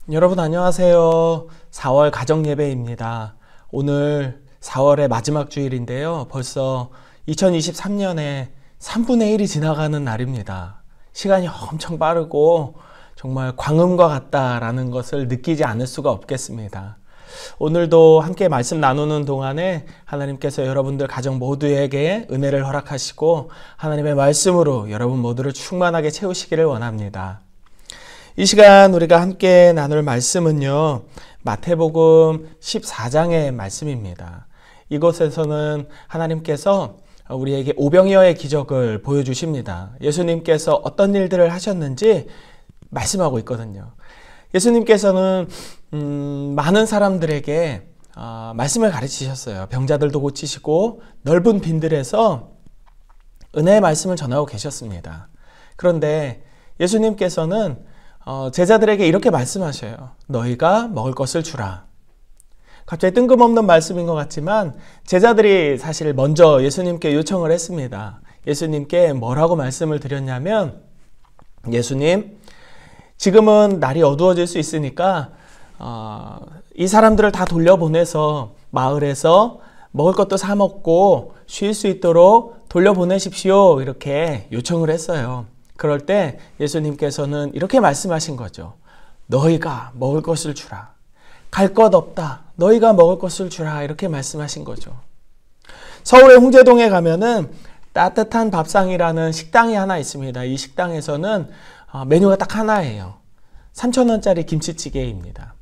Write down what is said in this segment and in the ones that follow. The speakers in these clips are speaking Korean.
여러분 안녕하세요. 4월 가정예배입니다. 오늘 4월의 마지막 주일인데요. 벌써 2023년에 3분의 1이 지나가는 날입니다. 시간이 엄청 빠르고 정말 광음과 같다라는 것을 느끼지 않을 수가 없겠습니다. 오늘도 함께 말씀 나누는 동안에 하나님께서 여러분들 가정 모두에게 은혜를 허락하시고 하나님의 말씀으로 여러분 모두를 충만하게 채우시기를 원합니다. 이 시간 우리가 함께 나눌 말씀은요, 마태복음 14장의 말씀입니다. 이곳에서는 하나님께서 우리에게 오병이어의 기적을 보여주십니다. 예수님께서 어떤 일들을 하셨는지 말씀하고 있거든요. 예수님께서는 많은 사람들에게 말씀을 가르치셨어요. 병자들도 고치시고 넓은 빈들에서 은혜의 말씀을 전하고 계셨습니다. 그런데 예수님께서는 제자들에게 이렇게 말씀하셔요. 너희가 먹을 것을 주라. 갑자기 뜬금없는 말씀인 것 같지만 제자들이 사실 먼저 예수님께 요청을 했습니다. 예수님께 뭐라고 말씀을 드렸냐면, 예수님, 지금은 날이 어두워질 수 있으니까 이 사람들을 다 돌려보내서 마을에서 먹을 것도 사 먹고 쉴 수 있도록 돌려보내십시오. 이렇게 요청을 했어요. 그럴 때 예수님께서는 이렇게 말씀하신 거죠. 너희가 먹을 것을 주라. 갈 것 없다. 너희가 먹을 것을 주라. 이렇게 말씀하신 거죠. 서울의 홍제동에 가면은 따뜻한 밥상이라는 식당이 하나 있습니다. 이 식당에서는 메뉴가 딱 하나예요. 3,000원짜리 김치찌개입니다.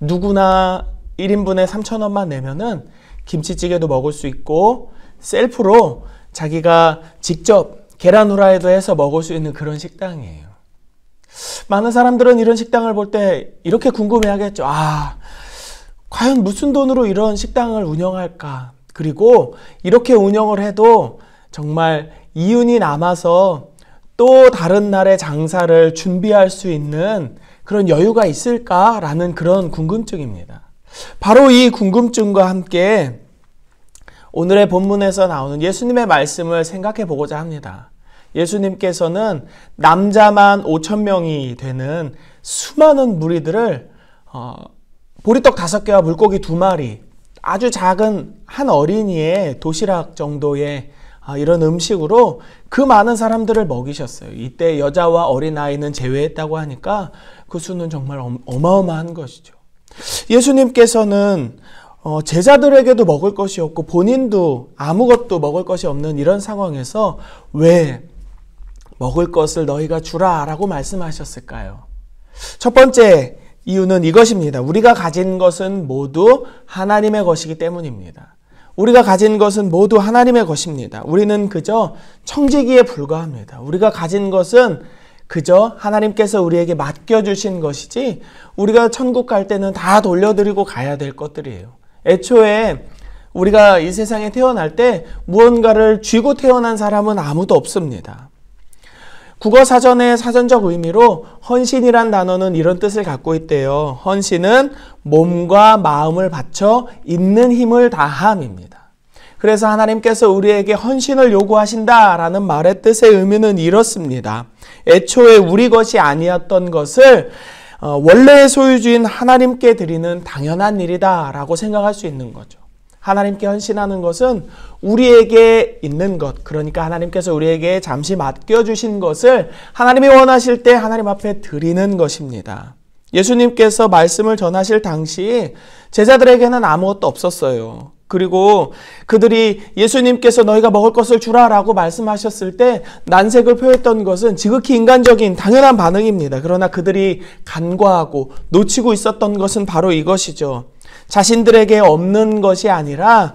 누구나 1인분에 3,000원만 내면은 김치찌개도 먹을 수 있고 셀프로 자기가 직접 계란 후라이도 해서 먹을 수 있는 그런 식당이에요. 많은 사람들은 이런 식당을 볼 때 이렇게 궁금해하겠죠. 과연 무슨 돈으로 이런 식당을 운영할까? 그리고 이렇게 운영을 해도 정말 이윤이 남아서 또 다른 날의 장사를 준비할 수 있는 그런 여유가 있을까라는 그런 궁금증입니다. 바로 이 궁금증과 함께 오늘의 본문에서 나오는 예수님의 말씀을 생각해 보고자 합니다. 예수님께서는 남자만 5,000명이 되는 수많은 무리들을 보리떡 5개와 물고기 2마리, 아주 작은 한 어린이의 도시락 정도의 이런 음식으로 그 많은 사람들을 먹이셨어요. 이때 여자와 어린아이는 제외했다고 하니까 그 수는 정말 어마어마한 것이죠. 예수님께서는 제자들에게도 먹을 것이 없고 본인도 아무것도 먹을 것이 없는 이런 상황에서 왜 먹을 것을 너희가 주라 라고 말씀하셨을까요? 첫 번째 이유는 이것입니다. 우리가 가진 것은 모두 하나님의 것이기 때문입니다. 우리가 가진 것은 모두 하나님의 것입니다. 우리는 그저 청지기에 불과합니다. 우리가 가진 것은 그저 하나님께서 우리에게 맡겨주신 것이지 우리가 천국 갈 때는 다 돌려드리고 가야 될 것들이에요. 애초에 우리가 이 세상에 태어날 때 무언가를 쥐고 태어난 사람은 아무도 없습니다. 국어사전의 사전적 의미로 헌신이란 단어는 이런 뜻을 갖고 있대요. 헌신은 몸과 마음을 바쳐 있는 힘을 다함입니다. 그래서 하나님께서 우리에게 헌신을 요구하신다라는 말의 뜻의 의미는 이렇습니다. 애초에 우리 것이 아니었던 것을 원래의 소유주인 하나님께 드리는 당연한 일이다 라고 생각할 수 있는 거죠. 하나님께 헌신하는 것은 우리에게 있는 것, 그러니까 하나님께서 우리에게 잠시 맡겨주신 것을 하나님이 원하실 때 하나님 앞에 드리는 것입니다. 예수님께서 말씀을 전하실 당시 제자들에게는 아무것도 없었어요. 그리고 그들이 예수님께서 너희가 먹을 것을 주라 라고 말씀하셨을 때 난색을 표했던 것은 지극히 인간적인 당연한 반응입니다. 그러나 그들이 간과하고 놓치고 있었던 것은 바로 이것이죠. 자신들에게 없는 것이 아니라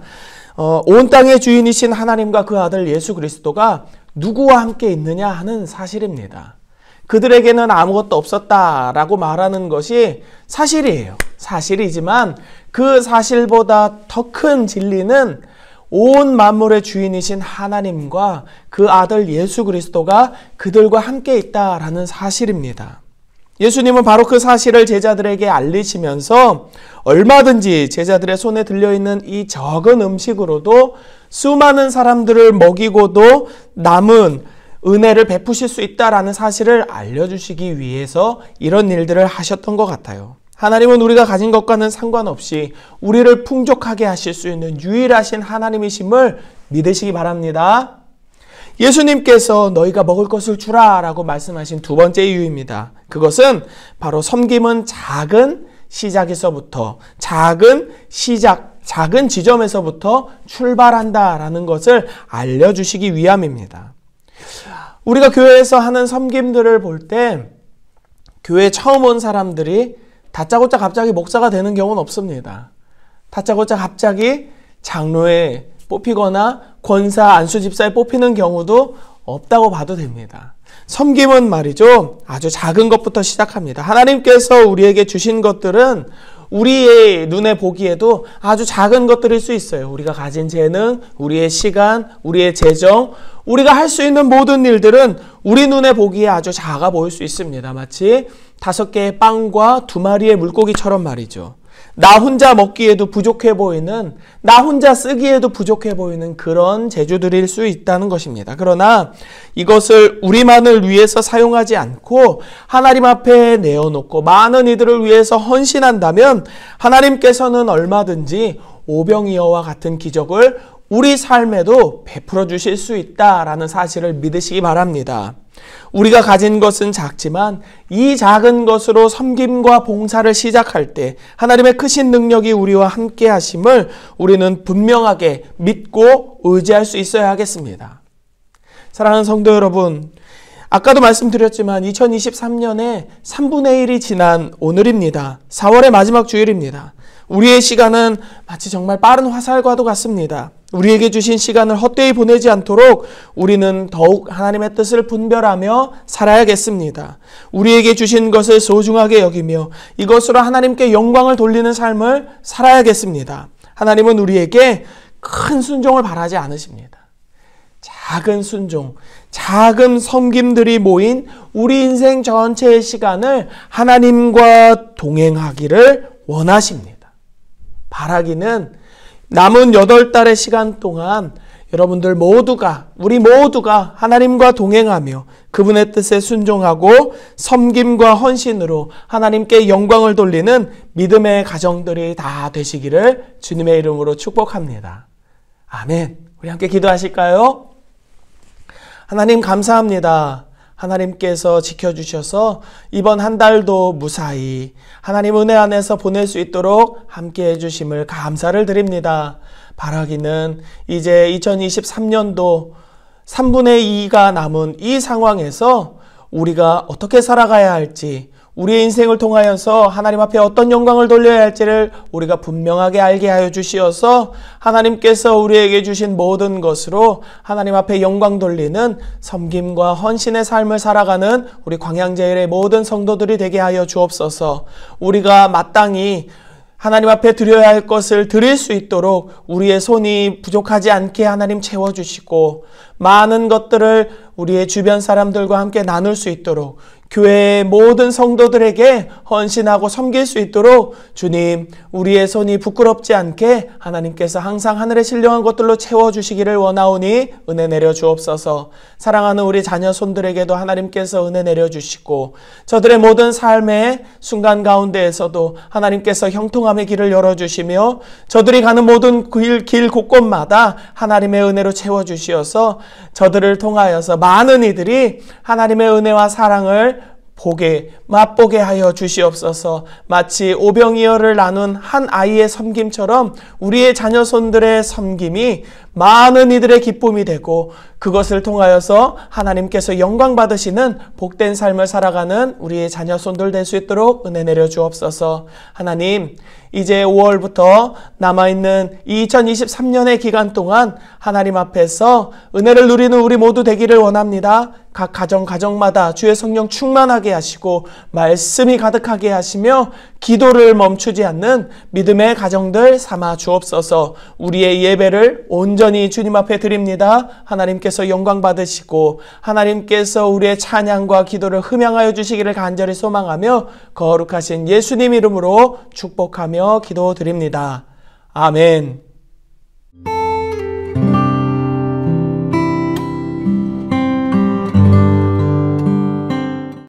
온 땅의 주인이신 하나님과 그 아들 예수 그리스도가 누구와 함께 있느냐 하는 사실입니다. 그들에게는 아무것도 없었다라고 말하는 것이 사실이에요. 사실이지만 그 사실보다 더 큰 진리는 온 만물의 주인이신 하나님과 그 아들 예수 그리스도가 그들과 함께 있다라는 사실입니다. 예수님은 바로 그 사실을 제자들에게 알리시면서 얼마든지 제자들의 손에 들려있는 이 적은 음식으로도 수많은 사람들을 먹이고도 남은 은혜를 베푸실 수 있다라는 사실을 알려주시기 위해서 이런 일들을 하셨던 것 같아요. 하나님은 우리가 가진 것과는 상관없이 우리를 풍족하게 하실 수 있는 유일하신 하나님이심을 믿으시기 바랍니다. 예수님께서 너희가 먹을 것을 주라 라고 말씀하신 두 번째 이유입니다. 그것은 바로 섬김은 작은 시작에서부터, 작은 지점에서부터 출발한다라는 것을 알려주시기 위함입니다. 우리가 교회에서 하는 섬김들을 볼 때 교회에 처음 온 사람들이 다짜고짜 갑자기 목사가 되는 경우는 없습니다. 다짜고짜 갑자기 장로에 뽑히거나 권사, 안수집사에 뽑히는 경우도 없다고 봐도 됩니다. 섬김은 말이죠, 아주 작은 것부터 시작합니다. 하나님께서 우리에게 주신 것들은 우리의 눈에 보기에도 아주 작은 것들일 수 있어요. 우리가 가진 재능, 우리의 시간, 우리의 재정, 우리가 할 수 있는 모든 일들은 우리 눈에 보기에 아주 작아 보일 수 있습니다. 마치 5개의 빵과 2마리의 물고기처럼 말이죠. 나 혼자 먹기에도 부족해 보이는, 나 혼자 쓰기에도 부족해 보이는 그런 재주들일 수 있다는 것입니다. 그러나 이것을 우리만을 위해서 사용하지 않고 하나님 앞에 내어놓고 많은 이들을 위해서 헌신한다면 하나님께서는 얼마든지 오병이어와 같은 기적을 우리 삶에도 베풀어 주실 수 있다라는 사실을 믿으시기 바랍니다. 우리가 가진 것은 작지만 이 작은 것으로 섬김과 봉사를 시작할 때 하나님의 크신 능력이 우리와 함께 하심을 우리는 분명하게 믿고 의지할 수 있어야 하겠습니다. 사랑하는 성도 여러분, 아까도 말씀드렸지만 2023년에 3분의 1이 지난 오늘입니다. 4월의 마지막 주일입니다. 우리의 시간은 마치 정말 빠른 화살과도 같습니다. 우리에게 주신 시간을 헛되이 보내지 않도록 우리는 더욱 하나님의 뜻을 분별하며 살아야겠습니다. 우리에게 주신 것을 소중하게 여기며 이것으로 하나님께 영광을 돌리는 삶을 살아야겠습니다. 하나님은 우리에게 큰 순종을 바라지 않으십니다. 작은 순종, 작은 섬김들이 모인 우리 인생 전체의 시간을 하나님과 동행하기를 원하십니다. 바라기는 남은 8달의 시간 동안 여러분들 모두가, 우리 모두가 하나님과 동행하며 그분의 뜻에 순종하고 섬김과 헌신으로 하나님께 영광을 돌리는 믿음의 가정들이 다 되시기를 주님의 이름으로 축복합니다. 아멘. 우리 함께 기도하실까요? 하나님 감사합니다. 하나님께서 지켜주셔서 이번 한 달도 무사히 하나님 은혜 안에서 보낼 수 있도록 함께 해주심을 감사를 드립니다. 바라기는 이제 2023년도 3분의 2가 남은 이 상황에서 우리가 어떻게 살아가야 할지, 우리의 인생을 통하여서 하나님 앞에 어떤 영광을 돌려야 할지를 우리가 분명하게 알게 하여 주시어서 하나님께서 우리에게 주신 모든 것으로 하나님 앞에 영광 돌리는 섬김과 헌신의 삶을 살아가는 우리 광양제일의 모든 성도들이 되게 하여 주옵소서. 우리가 마땅히 하나님 앞에 드려야 할 것을 드릴 수 있도록 우리의 손이 부족하지 않게 하나님 채워주시고 많은 것들을 우리의 주변 사람들과 함께 나눌 수 있도록 교회의 모든 성도들에게 헌신하고 섬길 수 있도록 주님, 우리의 손이 부끄럽지 않게 하나님께서 항상 하늘의 신령한 것들로 채워주시기를 원하오니 은혜 내려 주옵소서. 사랑하는 우리 자녀 손들에게도 하나님께서 은혜 내려주시고 저들의 모든 삶의 순간 가운데에서도 하나님께서 형통함의 길을 열어주시며 저들이 가는 모든 길 곳곳마다 하나님의 은혜로 채워주시어서 저들을 통하여서 많은 이들이 하나님의 은혜와 사랑을 맛보게 하여 주시옵소서. 마치 오병이어를 나눈 한 아이의 섬김처럼 우리의 자녀손들의 섬김이 많은 이들의 기쁨이 되고 그것을 통하여서 하나님께서 영광 받으시는 복된 삶을 살아가는 우리의 자녀손들 될 수 있도록 은혜 내려 주옵소서. 하나님, 이제 5월부터 남아있는 2023년의 기간 동안 하나님 앞에서 은혜를 누리는 우리 모두 되기를 원합니다. 각 가정마다 주의 성령 충만하게 하시고 말씀이 가득하게 하시며 기도를 멈추지 않는 믿음의 가정들 삼아 주옵소서. 우리의 예배를 온전히 주님 앞에 드립니다. 하나님께서 영광 받으시고 하나님께서 우리의 찬양과 기도를 흠양하여 주시기를 간절히 소망하며 거룩하신 예수님 이름으로 축복하며 기도드립니다. 아멘.